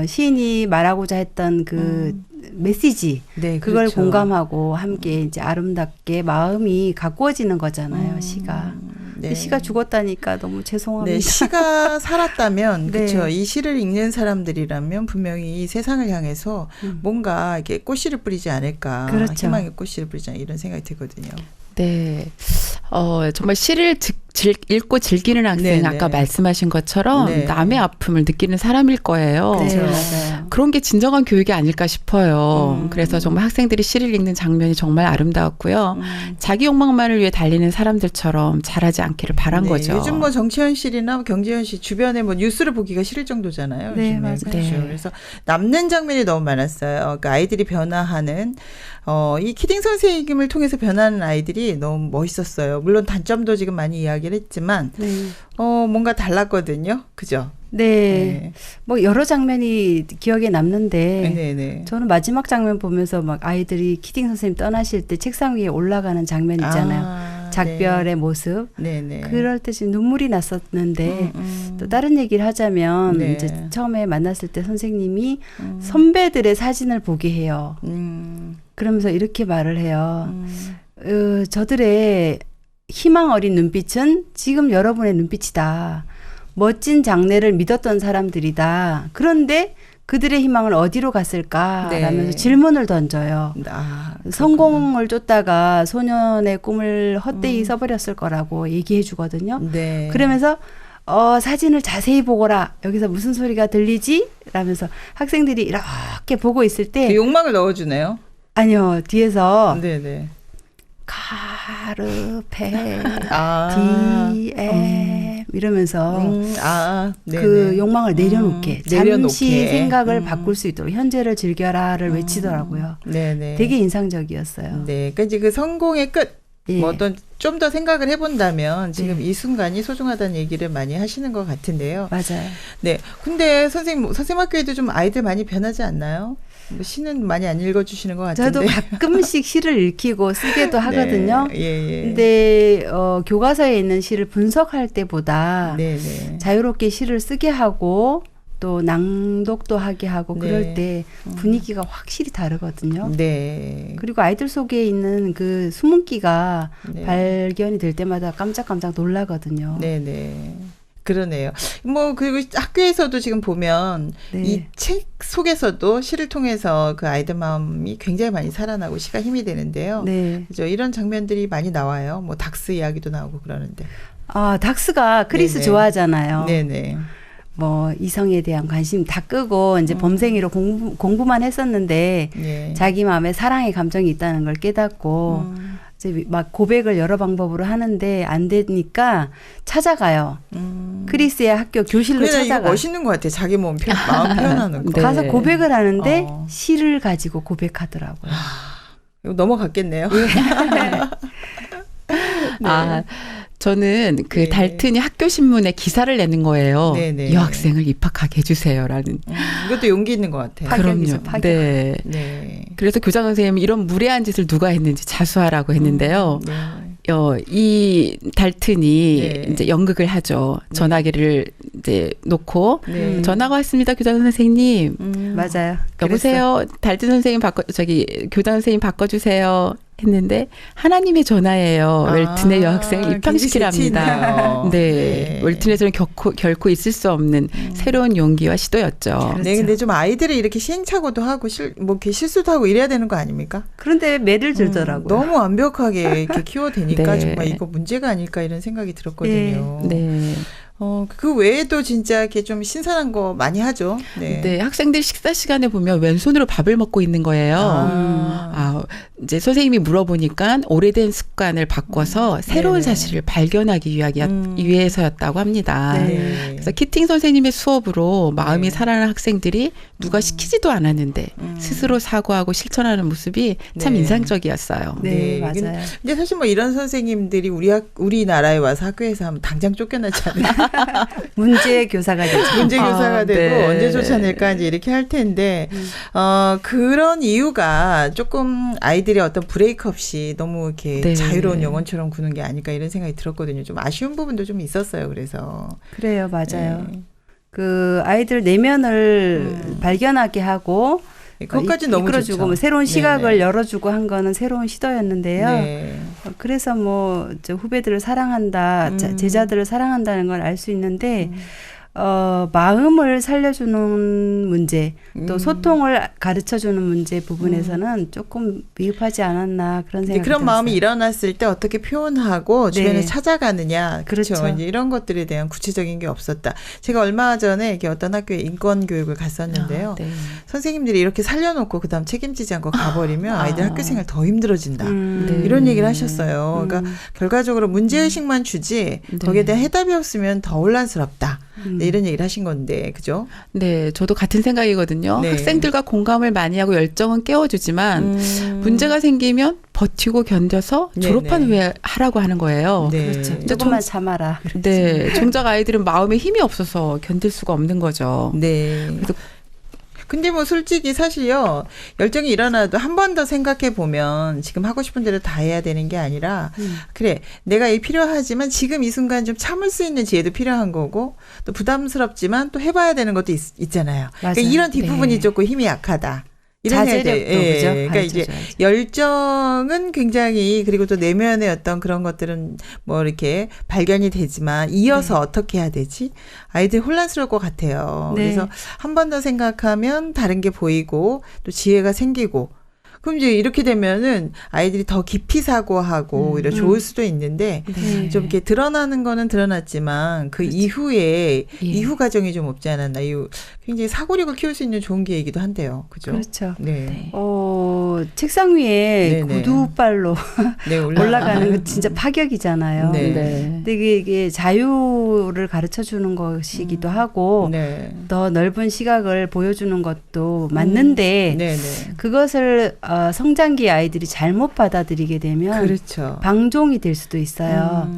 S2: 시인이 말하고자 했던 그 메시지
S1: 네,
S2: 그걸
S1: 그렇죠.
S2: 공감하고 함께 이제 아름답게 마음이 가꾸어지는 거잖아요. 시가.
S1: 네.
S2: 시가 죽었다니까 너무 죄송합니다.
S1: 네, 시가 살았다면
S2: 네.
S1: 그렇죠. 이 시를 읽는 사람들이라면 분명히 이 세상을 향해서 뭔가 이렇게 꽃씨를 뿌리지 않을까.
S2: 그렇죠.
S1: 희망의 꽃씨를 뿌리지 않을까 이런 생각이 들거든요.
S3: 네. 정말 시를 읽고 즐기는 학생
S1: 네네.
S3: 아까 말씀하신 것처럼
S1: 네.
S3: 남의 아픔을 느끼는 사람일 거예요.
S2: 네,
S1: 그렇죠.
S2: 맞아요.
S3: 그런 게 진정한 교육이 아닐까 싶어요. 그래서 정말 학생들이 시를 읽는 장면이 정말 아름다웠고요. 자기 욕망만을 위해 달리는 사람들처럼 잘하지 않기를 바란
S1: 네,
S3: 거죠.
S1: 요즘 뭐 정치현실이나 경제현실 주변에 뭐 뉴스를 보기가 싫을 정도잖아요.
S2: 네,
S1: 요즘에.
S2: 맞아요.
S1: 그렇죠.
S3: 네.
S1: 그래서 남는 장면이 너무 많았어요. 그러니까 아이들이 변화하는 이 키딩 선생님을 통해서 변하는 아이들이 너무 멋있었어요. 물론 단점도 지금 많이 이야기를 했지만
S2: 네.
S1: 뭔가 달랐거든요. 그죠?
S2: 네. 뭐 여러 장면이 기억에 남는데
S1: 네.
S2: 저는 마지막 장면 보면서 막 아이들이 키딩 선생님 떠나실 때 책상 위에 올라가는 장면 있잖아요. 작별의 모습.
S1: 네네.
S2: 그럴 때 지금 눈물이 났었는데 또 다른 얘기를 하자면
S1: 네.
S2: 이제 처음에 만났을 때 선생님이 선배들의 사진을 보게 해요. 그러면서 이렇게 말을 해요. 저들의 희망 어린 눈빛은 지금 여러분의 눈빛이다. 멋진 장래를 믿었던 사람들이다. 그런데 그들의 희망은 어디로 갔을까라면서
S1: 네.
S2: 질문을 던져요. 성공을 쫓다가 소년의 꿈을 헛되이 써버렸을 거라고 얘기해 주거든요.
S1: 네.
S2: 그러면서 사진을 자세히 보거라. 여기서 무슨 소리가 들리지? 라면서 학생들이 이렇게 보고 있을 때
S1: 그 욕망을 넣어주네요.
S2: 아니요. 뒤에서
S1: 네네.
S2: 카르페 디엠 이러면서
S1: 네네.
S2: 그 욕망을 내려놓게 잠시
S1: 내려놓게.
S2: 생각을 바꿀 수 있도록 현재를 즐겨라를 외치더라고요.
S1: 네네.
S2: 되게 인상적이었어요.
S1: 네. 그러니까 이제 그 성공의 끝.
S2: 예.
S1: 뭐 어떤 좀 더 생각을 해본다면 지금 이 순간이 소중하다는 얘기를 많이 하시는 것 같은데요.
S2: 맞아요.
S1: 네. 근데 선생님 학교에도 좀 아이들 많이 변하지 않나요? 뭐 시는 많이 안 읽어주시는 것 같은데.
S2: 저도 가끔씩 시를 읽히고 쓰기도 하거든요.
S1: 네. 예.
S2: 근데 교과서에 있는 시를 분석할 때보다
S1: 네네.
S2: 자유롭게 시를 쓰게 하고 또 낭독도 하게 하고 그럴
S1: 네.
S2: 때 분위기가 확실히 다르거든요.
S1: 네.
S2: 그리고 아이들 속에 있는 그 숨은기가
S1: 네.
S2: 발견이 될 때마다 깜짝깜짝 놀라거든요.
S1: 네네. 그러네요. 뭐 그리고 학교에서도 지금 보면
S2: 네.
S1: 이 책 속에서도 시를 통해서 그 아이들 마음이 굉장히 많이 살아나고 시가 힘이 되는데요.
S2: 네.
S1: 그죠? 이런 장면들이 많이 나와요. 뭐 닥스 이야기도 나오고 그러는데.
S2: 닥스가 크리스
S1: 네네.
S2: 좋아하잖아요.
S1: 네네.
S2: 뭐 이성에 대한 관심 다 끄고 이제 범생이로 공부만 했었는데
S1: 네.
S2: 자기 마음에 사랑의 감정이 있다는 걸 깨닫고 이제 막 고백을 여러 방법으로 하는데 안 되니까 찾아가요. 크리스의 학교 교실로
S1: 그래, 이거
S2: 찾아가.
S1: 멋있는 것 같아. 자기 마음 표현하는 거.
S3: 네.
S2: 가서 고백을 하는데
S1: 어.
S2: 시를 가지고 고백하더라고요.
S1: 이거 넘어갔겠네요.
S3: 저는 그
S1: 네.
S3: 달튼이 학교 신문에 기사를 내는 거예요.
S1: 네네.
S3: 여학생을 입학하게 해주세요라는.
S1: 이것도 용기 있는 것 같아요.
S2: 파격이죠,
S3: 그럼요.
S2: 파격.
S3: 네.
S1: 네.
S3: 그래서 교장 선생님이 이런 무례한 짓을 누가 했는지 자수하라고 했는데요.
S1: 네.
S3: 이 달튼이
S1: 네.
S3: 이제 연극을 하죠. 전화기를 이제 놓고
S1: 네.
S3: 전화가 왔습니다, 교장 선생님.
S2: 맞아요.
S3: 여보세요, 달튼 선생님 교장 선생님 바꿔주세요. 했는데 하나님의 전화예요. 웰튼의 여학생을 입학시키랍니다. 네, 웰튼에서는 결코 있을 수 없는 새로운 용기와 시도였죠.
S1: 네, 근데 좀 아이들이 이렇게 시행착오도 하고 뭐 이렇게 실수도 하고 이래야 되는 거 아닙니까?
S2: 그런데 매를 들더라고요.
S1: 너무 완벽하게 이렇게 키워대니까
S3: 네.
S1: 정말 이거 문제가 아닐까 이런 생각이 들었거든요.
S3: 네.
S1: 그 외에도 진짜 이렇게 좀 신선한 거 많이 하죠. 네.
S3: 네, 학생들 식사 시간에 보면 왼손으로 밥을 먹고 있는 거예요. 이제 선생님이 물어보니까 오래된 습관을 바꿔서 새로운
S1: 네네.
S3: 사실을 발견하기 위해서였다고 합니다.
S1: 네.
S3: 그래서 키팅 선생님의 수업으로 마음이
S1: 네.
S3: 살아난 학생들이 누가 시키지도 않았는데 스스로 사고하고 실천하는 모습이 참
S1: 네.
S3: 인상적이었어요.
S2: 네,
S1: 네.
S2: 맞아요.
S1: 근데 사실 뭐 이런 선생님들이 우리나라에 와서 학교에서 하면 당장 쫓겨나잖아요.
S2: 문제 교사가 되죠.
S1: 문제 교사가 되고
S3: 네.
S1: 언제 쫓아낼까 이제 이렇게 할 텐데 그런 이유가 조금 아이들의 어떤 브레이크 없이 너무 이렇게
S3: 네.
S1: 자유로운 영혼처럼 구는 게 아닐까 이런 생각이 들었거든요. 좀 아쉬운 부분도 좀 있었어요. 그래서
S2: 그래요, 맞아요.
S1: 네.
S2: 그 아이들 내면을 발견하게 하고
S1: 그것까지 너무
S2: 이끌어주고
S1: 좋죠.
S2: 뭐 새로운 시각을
S1: 네네.
S2: 열어주고 한 거는 새로운 시도였는데요.
S1: 네.
S2: 그래서 뭐 저 후배들을 사랑한다, 제자들을 사랑한다는 걸 알 수 있는데 마음을 살려주는 문제, 또 소통을 가르쳐주는 문제 부분에서는 조금 미흡하지 않았나 그런
S1: 이제
S2: 생각이
S1: 그런
S2: 들었어요.
S1: 마음이 일어났을 때 어떻게 표현하고 주변에
S2: 네.
S1: 찾아가느냐, 그렇죠.
S2: 그렇죠.
S1: 이제 이런 것들에 대한 구체적인 게 없었다. 제가 얼마 전에 이렇게 어떤 학교에 인권 교육을 갔었는데요.
S3: 네.
S1: 선생님들이 이렇게 살려놓고 그다음 책임지지 않고 가버리면 아이들 학교 생활 더 힘들어진다.
S3: 네.
S1: 이런 얘기를 하셨어요. 그러니까 결과적으로 문제의식만 주지 거기에 대한 해답이 없으면 더 혼란스럽다. 네, 이런 얘기를 하신 건데, 그죠?
S3: 네, 저도 같은 생각이거든요.
S1: 네.
S3: 학생들과 공감을 많이 하고 열정은 깨워주지만 문제가 생기면 버티고 견뎌서
S1: 네네.
S3: 졸업한 후에 하라고 하는 거예요.
S1: 네.
S2: 그렇죠.
S3: 근데
S2: 조금만 참아라.
S3: 네, 정작 아이들은 마음에 힘이 없어서 견딜 수가 없는 거죠.
S1: 네. 근데 뭐 솔직히 사실요, 열정이 일어나도 한 번 더 생각해 보면 지금 하고 싶은 대로 다 해야 되는 게 아니라, 그래, 내가 이 필요하지만 지금 이 순간 좀 참을 수 있는 지혜도 필요한 거고, 또 부담스럽지만 또 해봐야 되는 것도 있잖아요. 그러니까
S2: 맞아요.
S1: 이런 뒷부분이
S3: 네.
S1: 조금 힘이 약하다. 이런
S2: 자제력도
S1: 생각이
S2: 그죠?
S1: 그러니까 이제
S2: 가르쳐줘야지.
S1: 열정은 굉장히, 그리고 또 내면의 어떤 그런 것들은 뭐 이렇게 발견이 되지만 이어서 어떻게 해야 되지? 아이들이 혼란스러울 것 같아요.
S2: 네.
S1: 그래서 한 번 더 생각하면 다른 게 보이고 또 지혜가 생기고, 그럼 이제 이렇게 되면은 아이들이 더 깊이 사고하고 오히려 좋을 수도 있는데,
S2: 네.
S1: 좀 이렇게 드러나는 거는 드러났지만 그 이후에
S3: 예.
S1: 이후 과정이 좀 없지 않았나. 이후 굉장히 사고력을 키울 수 있는 좋은 기회이기도 한데요. 그죠?
S2: 그렇죠.
S1: 네.
S2: 책상 위에
S1: 네네.
S2: 구두발로
S1: 네,
S2: 올라가는 거 진짜 파격이잖아요.
S1: 네.
S2: 근데 이게 자유를 가르쳐 주는 것이기도 하고
S1: 네.
S2: 더 넓은 시각을 보여주는 것도 맞는데
S1: 네, 네.
S2: 그것을 성장기 아이들이 잘못 받아들이게 되면
S1: 그렇죠.
S2: 방종이 될 수도 있어요.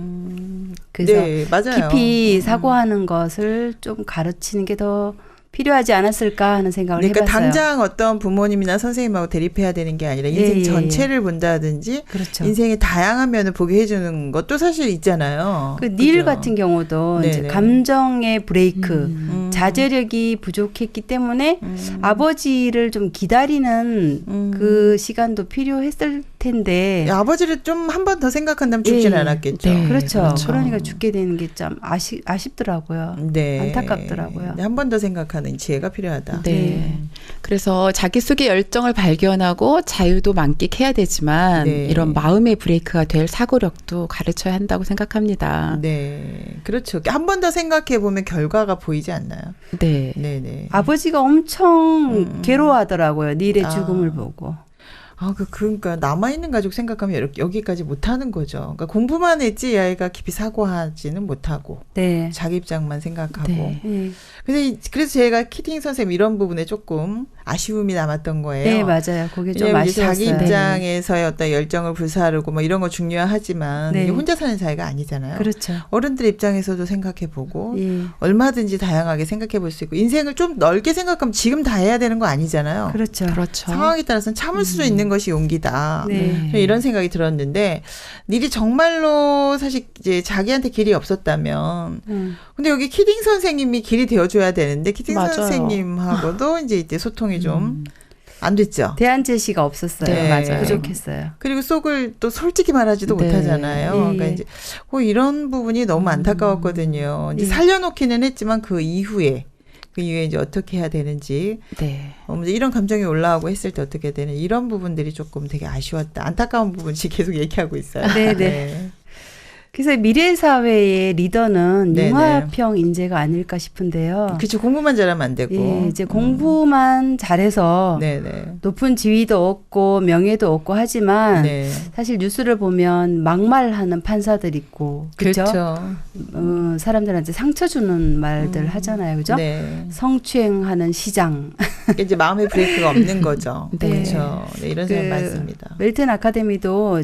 S2: 그래서
S1: 네, 맞아요.
S2: 깊이 사고하는 것을 좀 가르치는 게 더 필요하지 않았을까 하는 생각을
S1: 그러니까
S2: 해봤어요.
S1: 당장 어떤 부모님이나 선생님하고 대립해야 되는 게 아니라 인생
S2: 예, 예,
S1: 전체를 본다든지
S2: 그렇죠.
S1: 인생의 다양한 면을 보게 해주는 것도 사실 있잖아요.
S2: 그 닐
S1: 그죠?
S2: 같은 경우도 이제
S1: 네네.
S2: 감정의 브레이크, 자제력이 부족했기 때문에 아버지를 좀 기다리는 그 시간도 필요했을 텐데.
S1: 아버지를 좀 한 번 더 생각한다면 죽진
S2: 예.
S1: 않았겠죠.
S3: 네.
S2: 그렇죠.
S3: 그렇죠.
S2: 그러니까 죽게 되는 게 참 아쉽더라고요.
S1: 네.
S2: 안타깝더라고요.
S1: 한 번 더 생각하는 지혜가 필요하다.
S3: 네. 그래서 자기 속의 열정을 발견하고 자유도 만끽해야 되지만
S1: 네.
S3: 이런 마음의 브레이크가 될 사고력도 가르쳐야 한다고 생각합니다.
S1: 네. 그렇죠. 한 번 더 생각해 보면 결과가 보이지 않나요?
S3: 네.
S1: 네, 네.
S2: 아버지가 엄청 괴로워하더라고요. 닐의
S1: 아.
S2: 죽음을 보고.
S1: 그러니까 남아있는 가족 생각하면 여기까지 못하는 거죠. 그러니까 공부만 했지 이 아이가 깊이 사고하지는 못하고
S2: 네.
S1: 자기 입장만 생각하고.
S3: 네.
S2: 네.
S1: 그래서 제가 키팅 선생님 이런 부분에 조금 아쉬움이 남았던 거예요.
S2: 네, 맞아요. 그게 좀
S1: 왜냐면 이제 자기
S2: 아쉬웠어요.
S1: 입장에서의 어떤 열정을 불사르고 뭐 이런 거 중요하지만
S2: 네.
S1: 이게 혼자 사는 사회가 아니잖아요.
S2: 그렇죠.
S1: 어른들 입장에서도 생각해보고
S2: 예.
S1: 얼마든지 다양하게 생각해볼 수 있고 인생을 좀 넓게 생각하면 지금 다 해야 되는 거 아니잖아요.
S2: 그렇죠.
S3: 그렇죠.
S1: 상황에 따라서는 참을 수도 있는 것이 용기다.
S2: 네.
S1: 이런 생각이 들었는데 닐이 정말로 사실 이제 자기한테 길이 없었다면 근데 여기 키딩 선생님이 길이 되어줘야 되는데 키딩
S3: 맞아요.
S1: 선생님하고도 이제 소통이 좀 안 됐죠.
S2: 대안 제시가 없었어요.
S1: 네.
S2: 맞아요. 부족했어요.
S1: 그리고 속을 또 솔직히 말하지도
S3: 네.
S1: 못하잖아요.
S2: 예.
S1: 그러니까 이제 이런 부분이 너무 안타까웠거든요. 이제
S2: 예.
S1: 살려놓기는 했지만 그 이후에 이제 어떻게 해야 되는지
S3: 네.
S1: 이제 이런 감정이 올라오고 했을 때 어떻게 되는 이런 부분들이 조금 되게 아쉬웠다. 안타까운 부분이 계속 얘기하고 있어요.
S2: 네. 그래서 미래 사회의 리더는
S1: 네네.
S2: 융합형 인재가 아닐까 싶은데요.
S1: 그렇죠. 공부만 잘하면 안 되고.
S2: 예, 이제 공부만 잘해서
S1: 네네.
S2: 높은 지위도 얻고 명예도 얻고 하지만
S1: 네.
S2: 사실 뉴스를 보면 막말하는 판사들 있고 그렇죠? 사람들한테 상처 주는 말들 하잖아요, 그죠?
S1: 네.
S2: 성추행하는 시장.
S1: 이제 마음의 브레이크가 없는 거죠.
S3: 네.
S1: 그렇죠. 네, 이런 생각 많습니다.
S2: 웰튼 아카데미도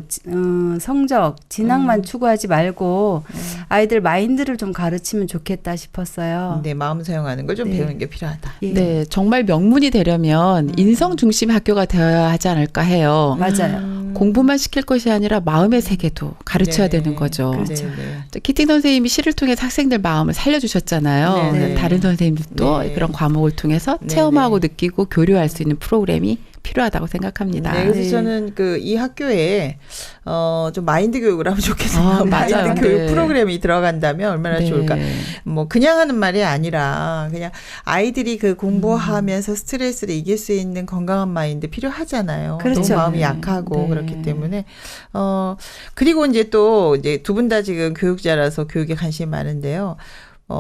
S2: 성적, 진학만 추구하지 말고 아이들 마인드를 좀 가르치면 좋겠다 싶었어요.
S1: 네, 마음 사용하는 걸 좀
S2: 네.
S1: 배우는 게 필요하다.
S2: 예.
S3: 네, 정말 명문이 되려면 인성 중심 학교가 되어야 하지 않을까 해요.
S2: 맞아요.
S3: 공부만 시킬 것이 아니라 마음의 세계도 가르쳐야
S1: 네.
S3: 되는 거죠.
S2: 그렇죠.
S1: 네.
S3: 키팅 선생님이 시를 통해서 학생들 마음을 살려주셨잖아요.
S1: 네.
S3: 다른 선생님들도
S1: 네.
S3: 그런 과목을 통해서
S1: 네.
S3: 체험하고 느끼고 교류할 수 있는 프로그램이 필요하다고 생각합니다.
S1: 네, 그래서
S2: 네.
S1: 저는 이 학교에 좀 마인드 교육을 하면 좋겠어요. 마인드
S3: 맞아요.
S1: 교육
S3: 네.
S1: 프로그램이 들어간다면 얼마나
S3: 네.
S1: 좋을까. 뭐 그냥 하는 말이 아니라 그냥 아이들이 공부하면서 스트레스를 이길 수 있는 건강한 마인드 필요하잖아요.
S2: 그렇죠.
S1: 너무 마음이
S3: 네.
S1: 약하고
S3: 네.
S1: 그렇기 때문에 그리고 이제 또 이제 두 분 다 지금 교육자라서 교육에 관심이 많은데요.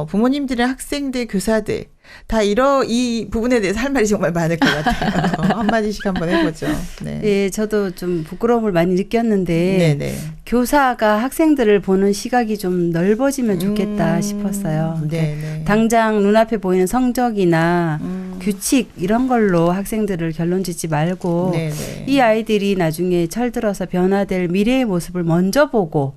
S1: 부모님들이나 학생들, 교사들 다 이 부분에 대해서 할 말이 정말 많을 것 같아요. 한마디씩 한번 해보죠. 네.
S2: 예, 저도 좀 부끄러움을 많이 느꼈는데
S1: 네네.
S2: 교사가 학생들을 보는 시각이 좀 넓어지면 좋겠다 싶었어요.
S1: 네네.
S2: 당장 눈앞에 보이는 성적이나 규칙 이런 걸로 학생들을 결론 짓지 말고
S1: 네네.
S2: 이 아이들이 나중에 철들어서 변화될 미래의 모습을 먼저 보고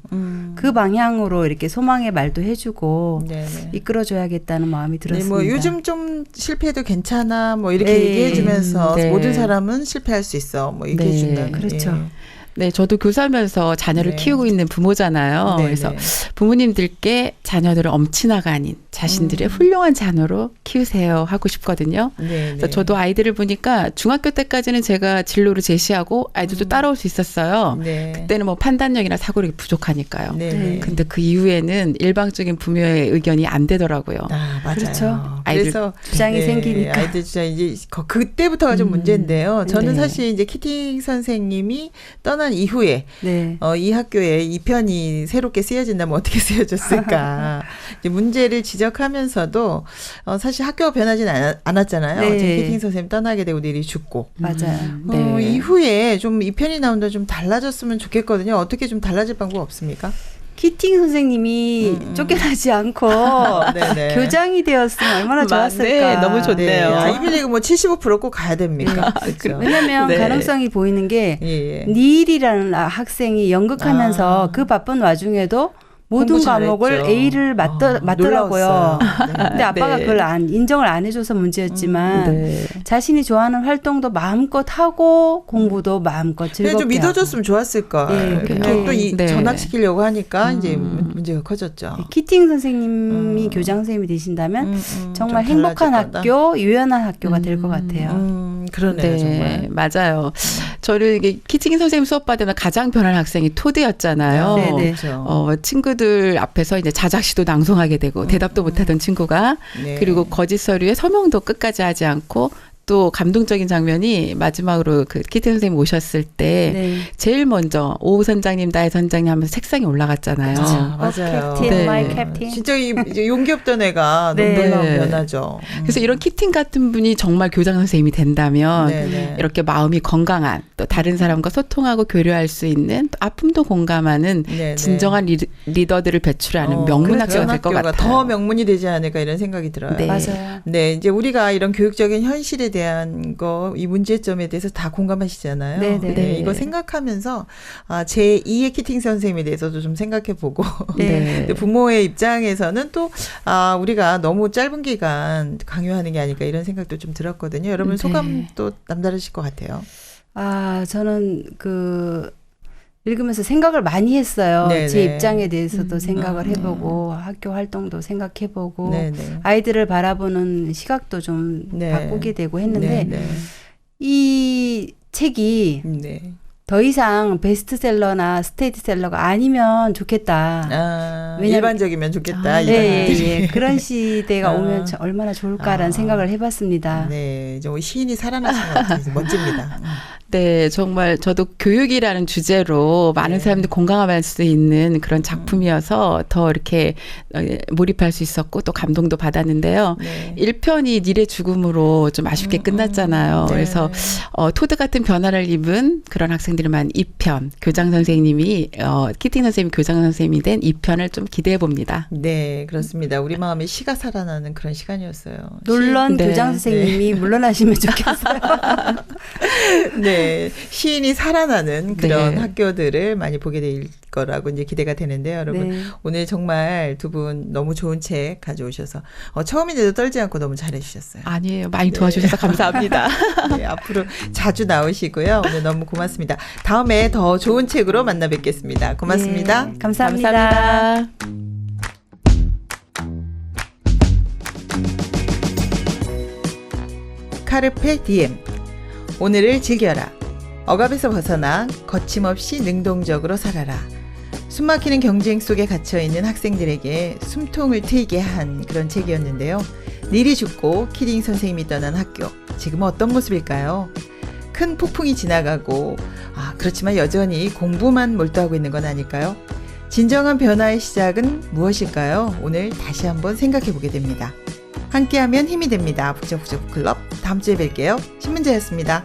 S2: 그 방향으로 이렇게 소망의 말도 해주고
S1: 네네.
S2: 이끌어줘야겠다는 마음이
S1: 네,
S2: 들었습니다.
S1: 뭐 요즘 좀 실패해도 괜찮아 뭐 이렇게
S2: 네.
S1: 얘기해주면서
S3: 네.
S1: 모든 사람은 실패할 수 있어 뭐 얘기해준다는
S3: 네.
S2: 그렇죠.
S3: 네, 저도 교사면서 자녀를
S1: 네.
S3: 키우고 있는 부모잖아요.
S1: 네네.
S3: 그래서 부모님들께 자녀들을 엄친아가 아닌 자신들의 훌륭한 자녀로 키우세요 하고 싶거든요.
S1: 네네.
S3: 그래서 저도 아이들을 보니까 중학교 때까지는 제가 진로를 제시하고 아이들도 따라올 수 있었어요.
S1: 네.
S3: 그때는 뭐 판단력이나 사고력이 부족하니까요.
S1: 네네.
S3: 근데 그 이후에는 일방적인 부모의 의견이 안 되더라고요.
S1: 아, 맞아요.
S2: 그렇죠.
S1: 그래서
S2: 주장이 생기니까.
S1: 아이들 진짜 이제 그때부터가 좀 문제인데요. 저는
S3: 네.
S1: 사실 이제 키팅 선생님이 떠난 이후에
S2: 네.
S1: 이 학교에 이 편이 새롭게 쓰여진다면 어떻게 쓰여졌을까. 이제 문제를 지적하면서도 사실 학교가 변하진 않았잖아요.
S2: 네.
S1: 지금 키팅 선생님 떠나게 되고 내일이 죽고.
S2: 맞아요.
S3: 네.
S1: 이후에 좀 이 편이 나온다 좀 달라졌으면 좋겠거든요. 어떻게 좀 달라질 방법 없습니까?
S2: 키팅 선생님이 쫓겨나지 않고
S1: 네네.
S2: 교장이 되었으면 얼마나 좋았을까.
S3: 네, 너무 좋-
S1: 네.
S3: 좋네요.
S1: 아이비리그 뭐 75% 꼭 가야 됩니까? 그렇죠.
S2: 왜냐하면
S3: 네.
S2: 가능성이 보이는 게
S1: 예, 예.
S2: 니일이라는 학생이 연극하면서 그 바쁜 와중에도 모든
S1: 공부
S2: 과목을
S1: 잘했죠.
S2: A를 맞더라고요.
S1: 놀라웠어요.
S2: 근데 아빠가
S3: 네.
S2: 그걸 인정을 안 해줘서 문제였지만
S3: 네.
S2: 자신이 좋아하는 활동도 마음껏 하고 공부도 마음껏
S1: 그래
S2: 즐겁게
S1: 좀 믿어줬으면 좋았을 걸.
S2: 네,
S1: 근데 또
S3: 네.
S1: 전학시키려고 하니까 이제 문제가 커졌죠.
S2: 하고. 키팅 선생님이 교장 선생님이 되신다면 정말
S1: 좀
S2: 행복한
S1: 달라질 거다.
S2: 학교, 유연한 학교가 될 것 같아요.
S1: 그러네요,
S3: 네,
S1: 정말.
S3: 맞아요. 저를 이게 키팅 선생님 수업 받으면 가장 변한 학생이 토드였잖아요.
S2: 네, 네.
S1: 그렇죠.
S3: 친구들 앞에서 이제 자작시도 낭송하게 되고 대답도 못하던 친구가
S1: 네.
S3: 그리고 거짓 서류에 서명도 끝까지 하지 않고 또 감동적인 장면이 마지막으로 그 키팅 선생님 오셨을 때
S2: 네.
S3: 제일 먼저 오 선장님 나의 선장님 하면서 책상에 올라갔잖아요.
S1: 맞아요.
S2: 캡틴,
S3: 네.
S2: 마이 캡틴.
S1: 진짜 이제 용기 없던 애가 너무
S2: 네.
S1: 놀라운 변화죠.
S3: 그래서 이런 키팅 같은 분이 정말 교장 선생님이 된다면
S1: 네네.
S3: 이렇게 마음이 건강한 또 다른 사람과 소통하고 교류할 수 있는 또 아픔도 공감하는
S1: 네네.
S3: 진정한 리더들을 배출하는 명문 학교가 될 것
S1: 학교가
S3: 같아요.
S1: 더 명문이 되지 않을까 이런 생각이 들어요.
S3: 네.
S2: 맞아요.
S1: 네, 이제 우리가 이런 교육적인 현실에 대한 이 문제점에 대해서 다 공감하시잖아요.
S2: 네네.
S3: 네.
S1: 이거 생각하면서 제 2의 키팅 선생님에 대해서도 좀 생각해보고
S2: 네.
S1: 근데 부모의 입장에서는 또 우리가 너무 짧은 기간 강요하는 게 아닐까 이런 생각도 좀 들었거든요. 여러분
S3: 네.
S1: 소감도 남다르실 것 같아요.
S2: 저는 읽으면서 생각을 많이 했어요.
S1: 네네.
S2: 제 입장에 대해서도 생각을 해보고 학교 활동도 생각해보고
S1: 네네.
S2: 아이들을 바라보는 시각도 좀
S1: 네.
S2: 바꾸게 되고 했는데
S1: 네네.
S2: 이 책이
S1: 네.
S2: 더 이상 베스트셀러나 스테디셀러가 아니면 좋겠다. 왜냐면-
S1: 일반적이면 좋겠다. 이런
S2: 네,
S1: 것들이.
S2: 예. 그런 시대가 오면 참 얼마나 좋을까라는
S1: 아.
S2: 생각을 해봤습니다.
S1: 네, 좀 시인이 살아나신 것 같아요. 멋집니다.
S3: 네, 정말 저도 교육이라는 주제로 많은
S1: 네.
S3: 사람들이 공감할 수 있는 그런 작품이어서 더 이렇게 몰입할 수 있었고 또 감동도 받았는데요.
S1: 네.
S3: 1편이 닐의 죽음으로 좀 아쉽게 끝났잖아요.
S1: 네.
S3: 그래서 토드 같은 변화를 입은 그런 학생들만 2편, 교장 선생님이 키팅 선생님이 교장 선생님이 된 2편을 좀 기대해 봅니다.
S1: 네, 그렇습니다. 우리 마음에 시가 살아나는 그런 시간이었어요.
S2: 놀란
S3: 네.
S2: 교장 선생님이 물러나시면 좋겠어요.
S1: 네, 네, 시인이 살아나는 그런
S3: 네.
S1: 학교들을 많이 보게 될 거라고 이제 기대가 되는데요, 여러분.
S2: 네.
S1: 오늘 정말 두 분 너무 좋은 책 가져오셔서 처음인데도 떨지 않고 너무 잘해주셨어요.
S3: 아니에요. 많이 도와주셔서 감사합니다.
S1: 네, 앞으로 자주 나오시고요. 오늘 너무 고맙습니다. 다음에 더 좋은 책으로 만나 뵙겠습니다. 고맙습니다.
S2: 예, 감사합니다.
S3: 감사합니다.
S1: 카르페 디엠. 오늘을 즐겨라. 억압에서 벗어나 거침없이 능동적으로 살아라. 숨막히는 경쟁 속에 갇혀있는 학생들에게 숨통을 트이게 한 그런 책이었는데요. 닐이 죽고 키링 선생님이 떠난 학교. 지금 어떤 모습일까요? 큰 폭풍이 지나가고 그렇지만 여전히 공부만 몰두하고 있는 건 아닐까요? 진정한 변화의 시작은 무엇일까요? 오늘 다시 한번 생각해 보게 됩니다. 함께하면 힘이 됩니다. 북적북적 클럽. 다음 주에 뵐게요. 신문자였습니다.